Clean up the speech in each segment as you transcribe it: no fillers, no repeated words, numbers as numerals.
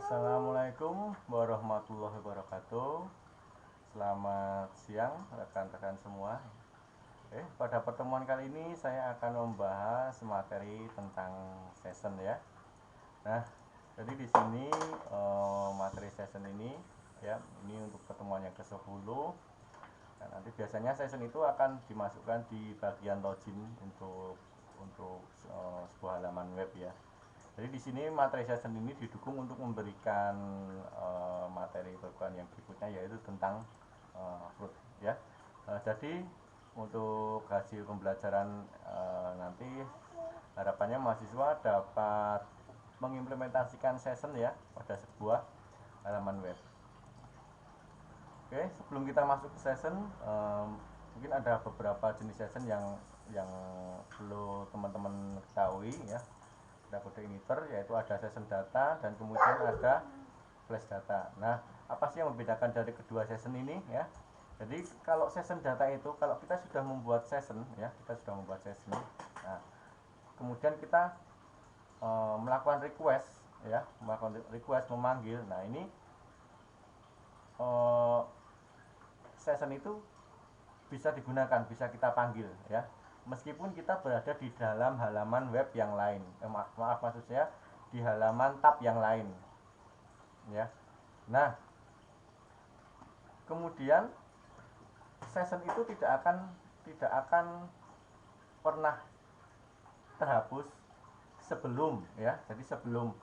Assalamualaikum warahmatullahi wabarakatuh. Selamat siang rekan-rekan semua. Pada pertemuan kali ini saya akan membahas materi tentang session ya. Nah, jadi di sini materi session ini ya, ini untuk pertemuan yang ke-10. Nah, nanti biasanya session itu akan dimasukkan di bagian login untuk sebuah halaman web ya. Jadi di sini materi session ini didukung untuk memberikan materi perkuliahan yang berikutnya, yaitu tentang upload ya. Jadi untuk hasil pembelajaran nanti harapannya mahasiswa dapat mengimplementasikan session ya pada sebuah halaman web. Oke, sebelum kita masuk ke session, mungkin ada beberapa jenis session yang perlu teman-teman ketahui ya. Ada kode emitter, yaitu ada session data, dan kemudian ada flash data. Nah, apa sih yang membedakan dari kedua session ini ya? Jadi kalau session data itu, kalau kita sudah membuat session ya, nah kemudian kita melakukan request ya, memanggil. Nah ini session itu bisa digunakan, bisa kita panggil ya, meskipun kita berada di dalam halaman web yang lain, maksud saya di halaman tab yang lain ya. Nah kemudian session itu tidak akan pernah terhapus sebelum ya, jadi sebelum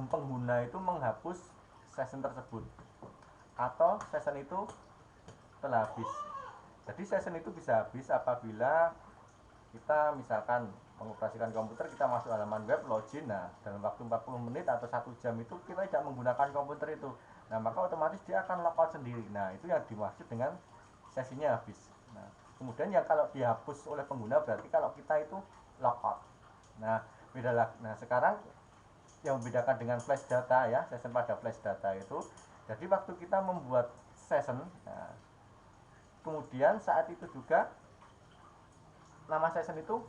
pengguna itu menghapus session tersebut atau session itu telah habis. Jadi session itu bisa habis apabila kita misalkan mengoperasikan komputer, kita masuk halaman web, login, nah dalam waktu 40 menit atau 1 jam itu kita tidak menggunakan komputer itu, nah maka otomatis dia akan logout sendiri. Nah itu yang dimaksud dengan sesinya habis. Nah kemudian yang kalau dihapus oleh pengguna berarti kalau kita itu logout. Nah beda lagi. Nah sekarang yang membedakan dengan flash data ya, session pada flash data itu, jadi waktu kita membuat session, nah, kemudian saat itu juga nama session itu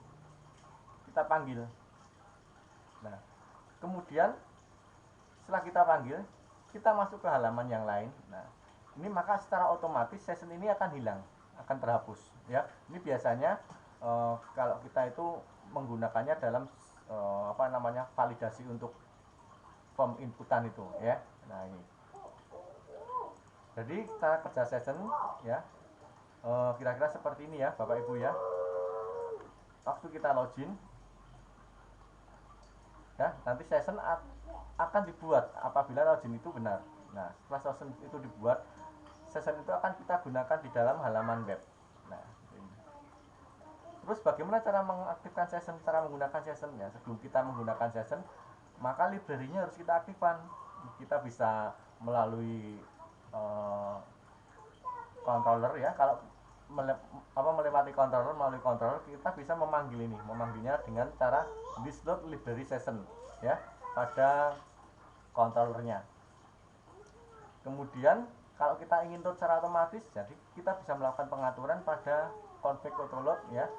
kita panggil. Nah kemudian setelah kita panggil, kita masuk ke halaman yang lain. Nah ini maka secara otomatis session ini akan hilang, akan terhapus ya. Ini biasanya kalau kita itu menggunakannya dalam validasi untuk form inputan itu ya. Nah ini jadi cara kerja session ya, kira-kira seperti ini ya Bapak Ibu ya. Waktu kita login ya, nanti session akan dibuat apabila login itu benar. Nah setelah session itu dibuat, session itu akan kita gunakan di dalam halaman web. Nah ini. Terus bagaimana cara mengaktifkan session, cara menggunakan session ya? Sebelum kita menggunakan session, maka library-nya harus kita aktifkan. Kita bisa melalui controller ya. Kalau melewati controller, melalui controller kita bisa memanggilnya dengan cara list load library session ya pada controllernya. Kemudian kalau kita ingin load secara otomatis, jadi kita bisa melakukan pengaturan pada config autoload ya.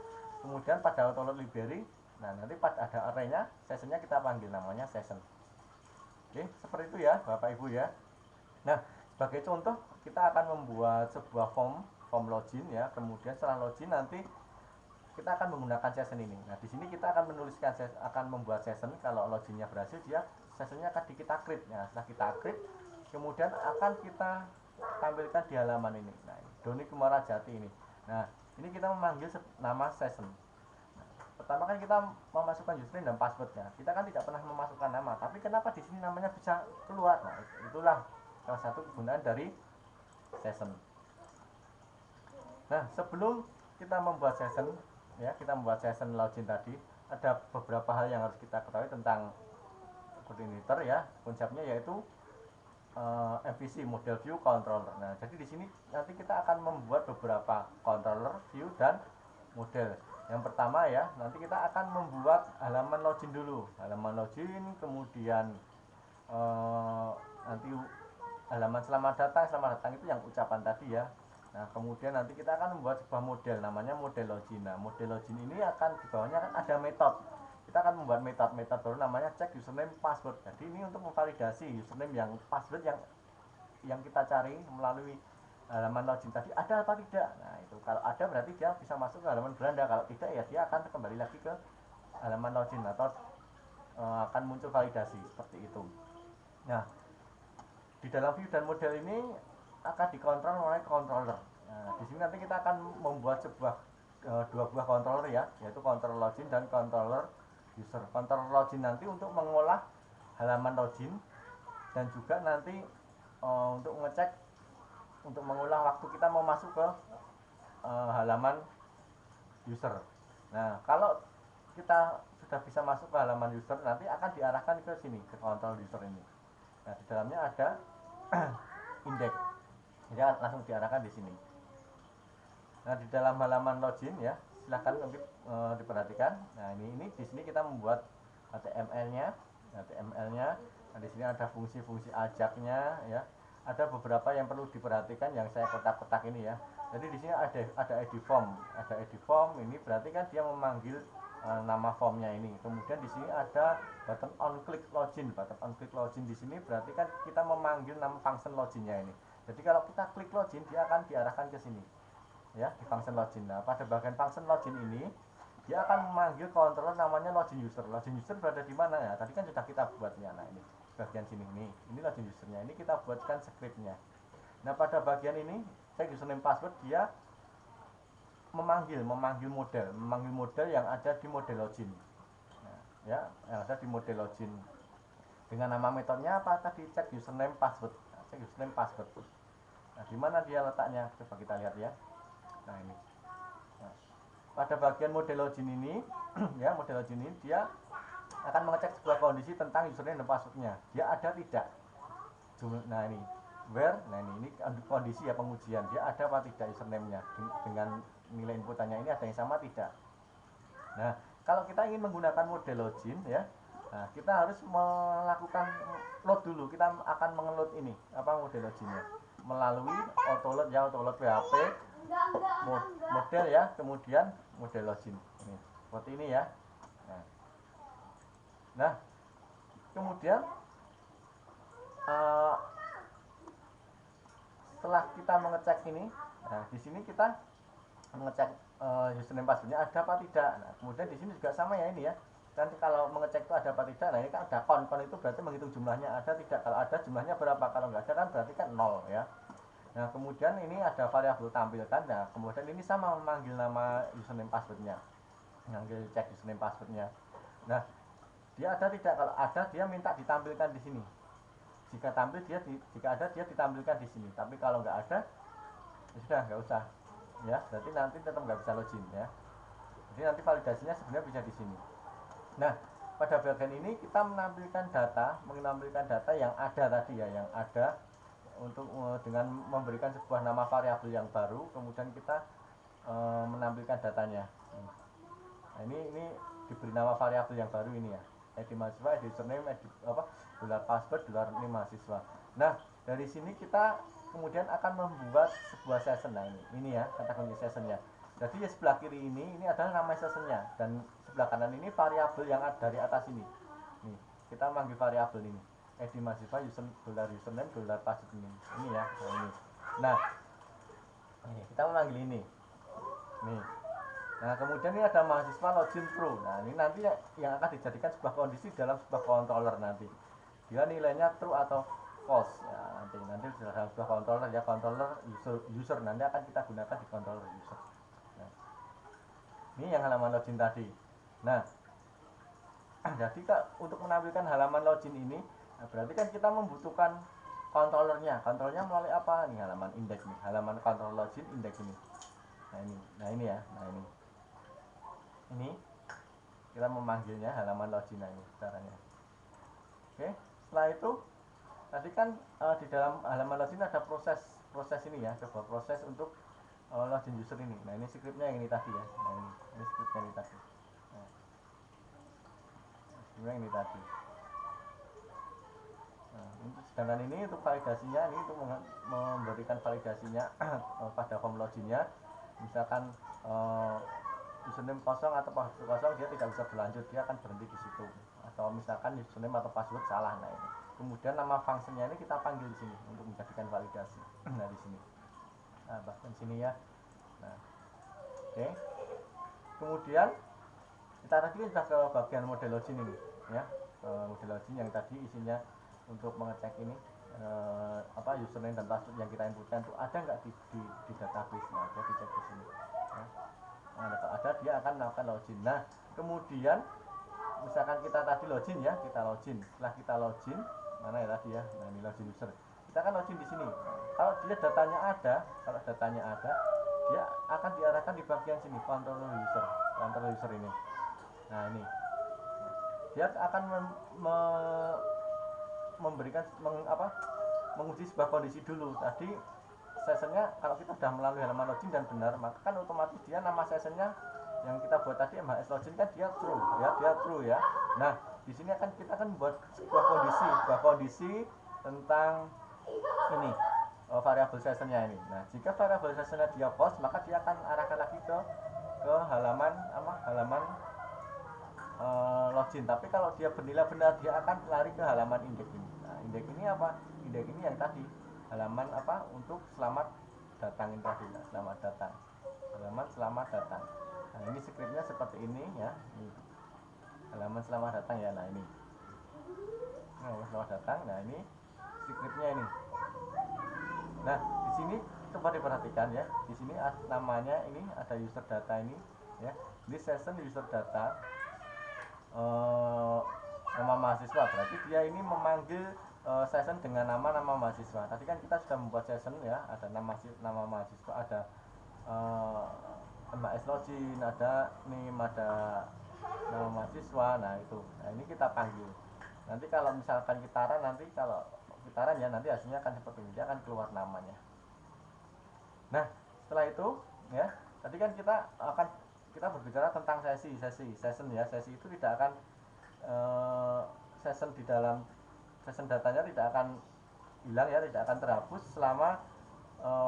Kemudian pada autoload library, nah nanti pada ada arraynya, sessionnya kita panggil namanya session. Oke, seperti itu ya Bapak Ibu ya. Nah sebagai contoh kita akan membuat sebuah form login ya. Kemudian setelah login nanti kita akan menggunakan session ini. Nah di sini kita akan menuliskan membuat session. Kalau loginnya berhasil, dia sessionnya akan kita create. Nah setelah kita create, kemudian akan kita tampilkan di halaman ini. Nah Doni Kumarajati ini. Nah ini kita memanggil nama session. Nah, pertama kan kita memasukkan username dan passwordnya. Kita kan tidak pernah memasukkan nama, tapi kenapa di sini namanya bisa keluar? Nah itulah salah satu kegunaan dari session. Nah sebelum kita membuat session ya, kita membuat session login tadi, ada beberapa hal yang harus kita ketahui tentang coordinator ya. Konsepnya yaitu MVC, model view controller. Nah jadi di sini nanti kita akan membuat beberapa controller, view, dan model. Yang pertama ya, nanti kita akan membuat halaman login dulu, halaman login, kemudian nanti halaman selamat datang itu yang ucapan tadi ya. Nah kemudian nanti kita akan membuat sebuah model, namanya model login. Nah model login ini akan di bawahnya kan ada metode. kita akan membuat metode baru namanya cek username password. Jadi ini untuk memvalidasi username yang password yang kita cari melalui halaman login tadi ada apa tidak. Nah itu kalau ada berarti dia bisa masuk ke halaman beranda, kalau tidak ya dia akan kembali lagi ke halaman login atau akan muncul validasi seperti itu. Nah di dalam view dan model ini akan dikontrol oleh controller. Nah di sini nanti kita akan membuat dua buah controller ya, yaitu controller login dan controller user. Controller login nanti untuk mengolah halaman login dan juga nanti untuk mengecek, untuk mengulang waktu kita mau masuk ke halaman user. Nah kalau kita sudah bisa masuk ke halaman user, nanti akan diarahkan ke sini, ke kontrol user ini. Nah di dalamnya ada index, jadi langsung diarahkan di sini. Nah di dalam halaman login ya, silahkan nanti diperhatikan. Nah ini di sini kita membuat HTML-nya. Nah di sini ada fungsi-fungsi ajaknya ya. Ada beberapa yang perlu diperhatikan yang saya kotak-kotak ini ya. Jadi di sini ada edit form ini berarti kan dia memanggil nama formnya ini. Kemudian di sini ada button on click login. Di sini berarti kan kita memanggil nama function loginnya ini. Jadi kalau kita klik login, dia akan diarahkan ke sini ya, di function login. Nah pada bagian function login ini dia akan memanggil controller namanya login user. Login user berada di mana ya? Tadi kan sudah kita buatnya. Nah ini bagian sini nih, ini login usernya. Ini kita buatkan scriptnya. Nah pada bagian ini cek username password, dia memanggil model yang ada di model login. Nah, ya yang ada di model login dengan nama metodenya apa tadi, cek username password. Nah, cek username password. Nah di mana dia letaknya? Coba kita lihat ya. Nah ini. Nah, pada bagian model login ini ya, model login ini dia akan mengecek sebuah kondisi tentang username dan passwordnya. Dia ada tidak? Nah ini where, nah ini kondisi ya, pengujian. Dia ada apa tidak username-nya dengan nilai inputannya ini, ada yang sama tidak. Nah kalau kita ingin menggunakan model login ya, nah kita harus melakukan load dulu. Kita akan mengeload ini apa model loginnya melalui autoload ya, autoload PHP model ya, kemudian model login ini seperti ini ya. Nah kemudian setelah kita mengecek ini, nah di sini kita mengecek username passwordnya ada apa tidak. Nah kemudian di sini juga sama ya ini ya, nanti kalau mengecek itu ada apa tidak. Nah ini kan ada kon itu berarti menghitung jumlahnya ada tidak, kalau ada jumlahnya berapa, kalau nggak ada kan berarti kan 0 ya. Nah kemudian ini ada variabel tampilkan. Nah kemudian ini sama memanggil nama username passwordnya, memanggil cek username passwordnya. Nah dia ada tidak, kalau ada dia minta ditampilkan di sini. Jika tampil jika ada dia ditampilkan di sini. Tapi kalau nggak ada ya sudah nggak usah ya, berarti nanti tetap nggak bisa login ya. Jadi nanti validasinya sebenarnya bisa di sini. Nah pada bagian ini kita menampilkan data yang ada tadi ya, yang ada untuk dengan memberikan sebuah nama variabel yang baru, kemudian kita menampilkan datanya. Nah ini diberi nama variabel yang baru ini ya, id mahasiswa, id username, id $password, $name mahasiswa. Nah dari sini kita kemudian akan membuat sebuah session. Nah ini ya kata kunci sessionnya. Jadi ya sebelah kiri ini adalah nama sessionnya, dan sebelah kanan ini variabel yang ada dari atas ini. Nih kita manggil variabel ini id mahasiswa, username, $password ini ya. Nah ini. Nah ini kita memanggil ini nih. Nah kemudian ini ada mahasiswa login pro. Nah ini nanti yang akan dijadikan sebuah kondisi dalam sebuah controller, nanti dia nilainya true atau false ya, nanti dalam sebuah controller ya, controller user nanti akan kita gunakan di controller user. Nah, ini yang halaman login tadi. Nah jadi untuk menampilkan halaman login ini, nah berarti kan kita membutuhkan controllernya melalui apa nih, halaman index nih, halaman controller login index ini. Nah ini ya, ini kita memanggilnya halaman login ini caranya. Oke, setelah itu tadi kan di dalam halaman login ada proses ini ya, coba proses untuk login user ini. Nah ini scriptnya yang ini tadi ya. Nah ini scriptnya ini tadi. Nah, scriptnya ini tadi. Nah, sedangkan ini untuk validasinya, ini untuk memberikan validasinya pada form loginnya. Misalkan username kosong atau password kosong, dia tidak bisa berlanjut, dia akan berhenti di situ. Atau misalkan username atau password salah, nah ini. Kemudian nama fungsinya ini kita panggil di sini untuk menjadikan validasi. Nah di sini, nah bahkan sini ya. Nah, oke. Kemudian kita tadi sudah ke bagian model login ini, ya. Model login yang tadi isinya untuk mengecek ini username dan password yang kita inputkan itu ada nggak di database. Nah, dia dicek di sini. Ya. Nah, kalau ada dia akan melakukan login. Nah, kemudian misalkan kita tadi login ya, kita login. Setelah kita login, mana ya tadi ya? Nah, ini login user. Kita akan login di sini. Kalau dia datanya ada, dia akan diarahkan di bagian sini, control user ini. Nah, ini. Dia akan memberikan menguji sebuah kondisi dulu. Tadi sessionnya kalau kita sudah melalui halaman login dan benar, maka kan otomatis dia nama sessionnya yang kita buat tadi MHS login kan dia true ya. Nah, di sini kita akan membuat sebuah kondisi tentang ini variabel sessionnya ini. Nah, jika variabel sessionnya dia false, maka dia akan arahkan lagi ke halaman login. Tapi kalau dia bernilai benar, dia akan lari ke halaman index ini. Nah, index ini apa? Index ini yang tadi halaman untuk selamat datang ini tadi. Nah, halaman selamat datang. Nah, ini scriptnya seperti ini ya. Ini halaman selamat datang ya. Nah, ini selamat datang. Nah, ini scriptnya ini. Nah, di sini coba diperhatikan ya. Di sini namanya ini ada user data ini ya. Ini session user data. Nama mahasiswa, berarti dia ini memanggil session dengan nama mahasiswa. Tadi kan kita sudah membuat session ya, ada nama mahasiswa, ada MHS login, ada name, ada nama mahasiswa. Nah itu, nah ini kita panggil. Nanti kalau misalkan kita run, nanti hasilnya akan seperti ini, dia akan keluar namanya. Nah setelah itu ya, tadi kan kita berbicara tentang session ya. Sesi itu tidak akan session di dalam session datanya tidak akan hilang ya, tidak akan terhapus selama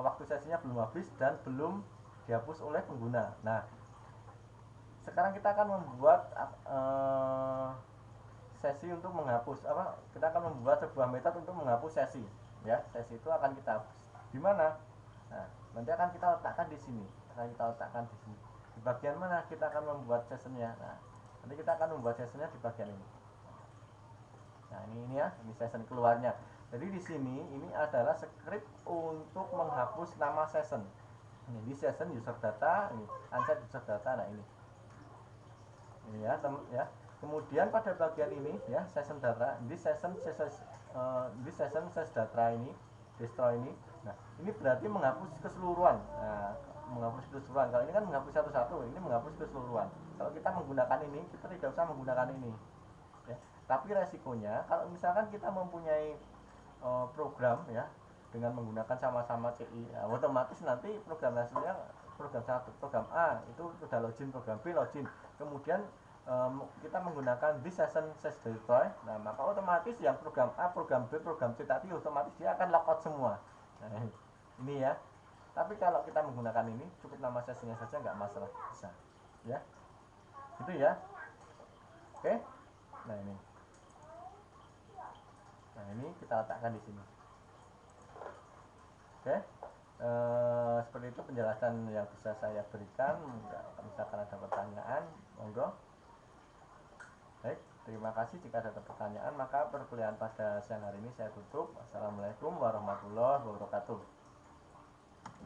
waktu sesinya belum habis dan belum dihapus oleh pengguna. Nah, sekarang kita akan membuat sesi untuk menghapus kita akan membuat sebuah metode untuk menghapus sesi ya. Sesi itu akan kita hapus di mana? Nah, nanti akan kita letakkan di sini. Di bagian mana kita akan membuat sessionnya? Nah, nanti kita akan membuat sessionnya di bagian ini. Nah, ini ya, ini session keluarnya. Jadi di sini ini adalah script untuk menghapus nama session. Ini session user data, ini unset user data. Nah, ini ya, Kemudian pada bagian ini ya, session data, ini session ses data ini, destroy ini. Nah, ini berarti menghapus keseluruhan. Nah, menghapus keseluruhan. Kalau ini kan menghapus satu-satu, ini menghapus keseluruhan. Kalau kita menggunakan ini, kita tidak usah menggunakan ini. Ya. Tapi resikonya kalau misalkan kita mempunyai program ya dengan menggunakan sama-sama CI, ya, otomatis nanti program hasilnya program A itu sudah login, program B login. Kemudian kita menggunakan this session ses destroy. Nah, maka otomatis yang program A, program B, program C tadi otomatis dia akan logout semua. Nah, ini ya. Tapi kalau kita menggunakan ini cukup nama sesinya saja, nggak masalah, bisa ya. Itu ya. Oke. Nah, ini kita letakkan di sini. Oke. Seperti itu penjelasan yang bisa saya berikan. Misalkan ada pertanyaan, monggo. Baik, terima kasih. Jika ada pertanyaan, maka perkuliahan pada siang hari ini saya tutup. Assalamualaikum warahmatullahi wabarakatuh.